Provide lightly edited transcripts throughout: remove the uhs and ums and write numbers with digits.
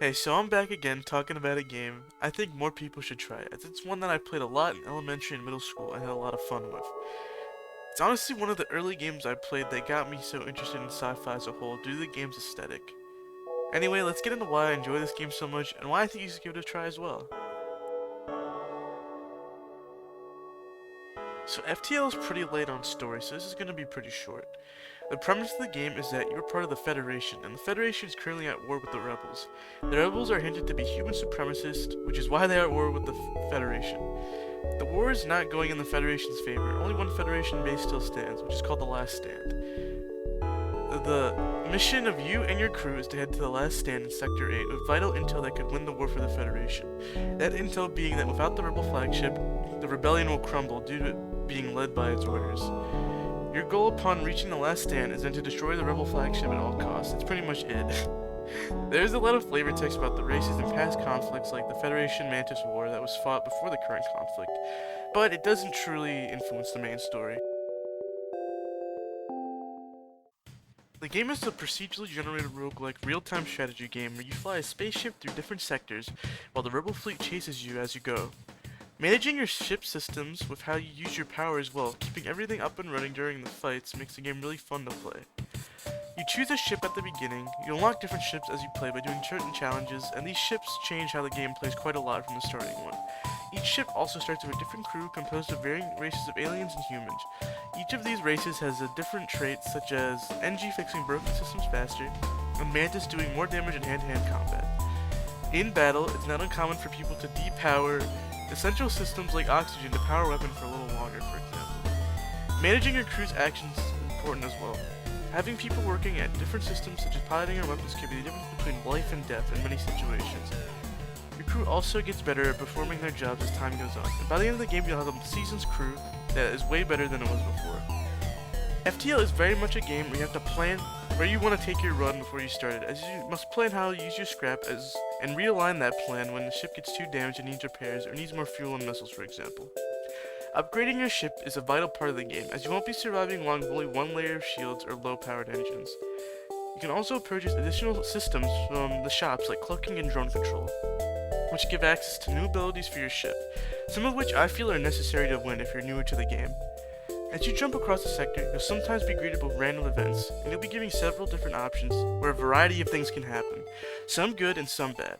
Hey, so I'm back again talking about a game I think more people should try, as it's one that I played a lot in elementary and middle school and had a lot of fun with. It's honestly one of the early games I played that got me so interested in sci-fi as a whole due to the game's aesthetic. Anyway, let's get into why I enjoy this game so much and why I think you should give it a try as well. So FTL is pretty late on story, so this is going to be pretty short. The premise of the game is that you're part of the Federation, and the Federation is currently at war with the Rebels. The Rebels are hinted to be human supremacists, which is why they are at war with the Federation. The war is not going in the Federation's favor. Only one Federation base still stands, which is called the Last Stand. The mission of you and your crew is to head to the Last Stand in Sector 8 with vital intel that could win the war for the Federation. That intel being that without the Rebel flagship, the rebellion will crumble due to it being led by its orders. Your goal upon reaching the Last Stand is then to destroy the Rebel flagship at all costs. That's pretty much it. There's a lot of flavor text about the races and past conflicts like the Federation Mantis War that was fought before the current conflict, but it doesn't truly influence the main story. The game is a procedurally generated roguelike real-time strategy game where you fly a spaceship through different sectors while the Rebel fleet chases you as you go. Managing your ship systems with how you use your power as well, keeping everything up and running during the fights makes the game really fun to play. You choose a ship at the beginning, you unlock different ships as you play by doing certain challenges, and these ships change how the game plays quite a lot from the starting one. Each ship also starts with a different crew composed of varying races of aliens and humans. Each of these races has a different traits such as NG fixing broken systems faster, and Mantis doing more damage in hand-to-hand combat. In battle, it's not uncommon for people to depower essential systems like oxygen to power a weapon for a little longer, for example. Managing your crew's actions is important as well. Having people working at different systems such as piloting your weapons can be the difference between life and death in many situations. Your crew also gets better at performing their jobs as time goes on, and by the end of the game you'll have a seasoned crew that is way better than it was before. FTL is very much a game where you have to plan where you want to take your run before you start it, as you must plan how to use your scrap and realign that plan when the ship gets too damaged and needs repairs or needs more fuel and missiles, for example. Upgrading your ship is a vital part of the game, as you won't be surviving along with only one layer of shields or low-powered engines. You can also purchase additional systems from the shops like cloaking and drone control, which give access to new abilities for your ship, some of which I feel are necessary to win if you're newer to the game. As you jump across the sector, you'll sometimes be greeted with random events, and you'll be given several different options where a variety of things can happen, some good and some bad.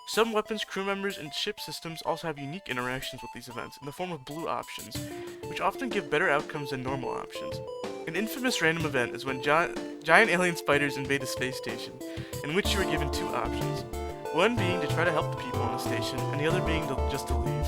Some weapons, crew members, and ship systems also have unique interactions with these events in the form of blue options, which often give better outcomes than normal options. An infamous random event is when giant alien spiders invade a space station, in which you are given two options, one being to try to help the people on the station, and the other being just to leave.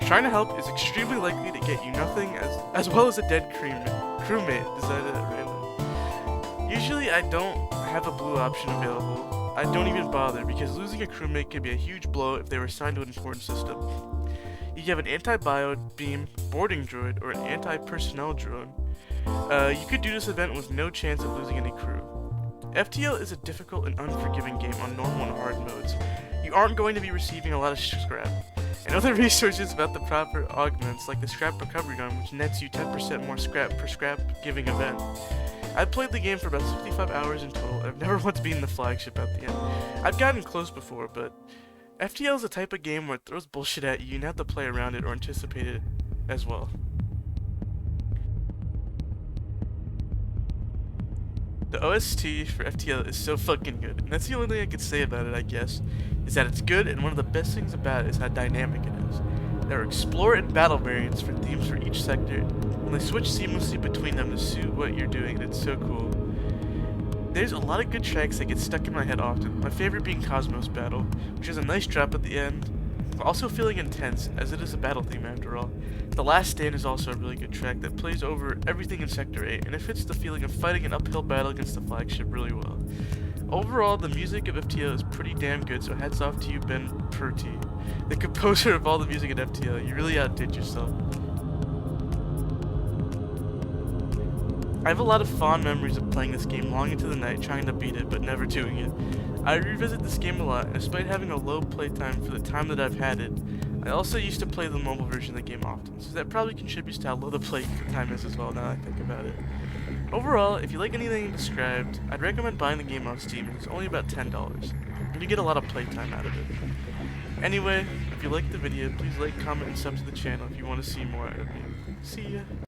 Trying to help is extremely likely to get you nothing as well as a dead crewmate decided at random. Usually I don't have a blue option available. I don't even bother because losing a crewmate can be a huge blow if they were assigned to an important system. You have an anti-bio beam, boarding droid, or an anti-personnel drone. You could do this event with no chance of losing any crew. FTL is a difficult and unforgiving game on normal and hard modes. You aren't going to be receiving a lot of scrap, and other resources without the proper augments like the scrap recovery gun, which nets you 10% more scrap per scrap giving event. I've played the game for about 65 hours in total, and I've never once beaten the flagship at the end. I've gotten close before, but FTL is the type of game where it throws bullshit at you and you have to play around it or anticipate it as well. The OST for FTL is so fucking good, and that's the only thing I could say about it, I guess, is that it's good, and one of the best things about it is how dynamic it is. There are explore and battle variants for themes for each sector, and they switch seamlessly between them to suit what you're doing, and it's so cool. There's a lot of good tracks that get stuck in my head often, my favorite being Cosmos Battle, which has a nice drop at the end, while also feeling intense, as it is a battle theme after all. The Last Stand is also a really good track that plays over everything in Sector 8, and it fits the feeling of fighting an uphill battle against the flagship really well. Overall, the music of FTL is pretty damn good, so hats off to you, Ben Purty, the composer of all the music at FTL. You really outdid yourself. I have a lot of fond memories of playing this game long into the night, trying to beat it, but never doing it. I revisit this game a lot, and despite having a low playtime for the time that I've had it, I also used to play the mobile version of the game often, so that probably contributes to how low the playtime is as well now that I think about it. Overall, if you like anything described, I'd recommend buying the game on Steam. It's only about $10. and you get a lot of playtime out of it. Anyway, if you liked the video, please like, comment, and sub to the channel if you want to see more out of me. See ya!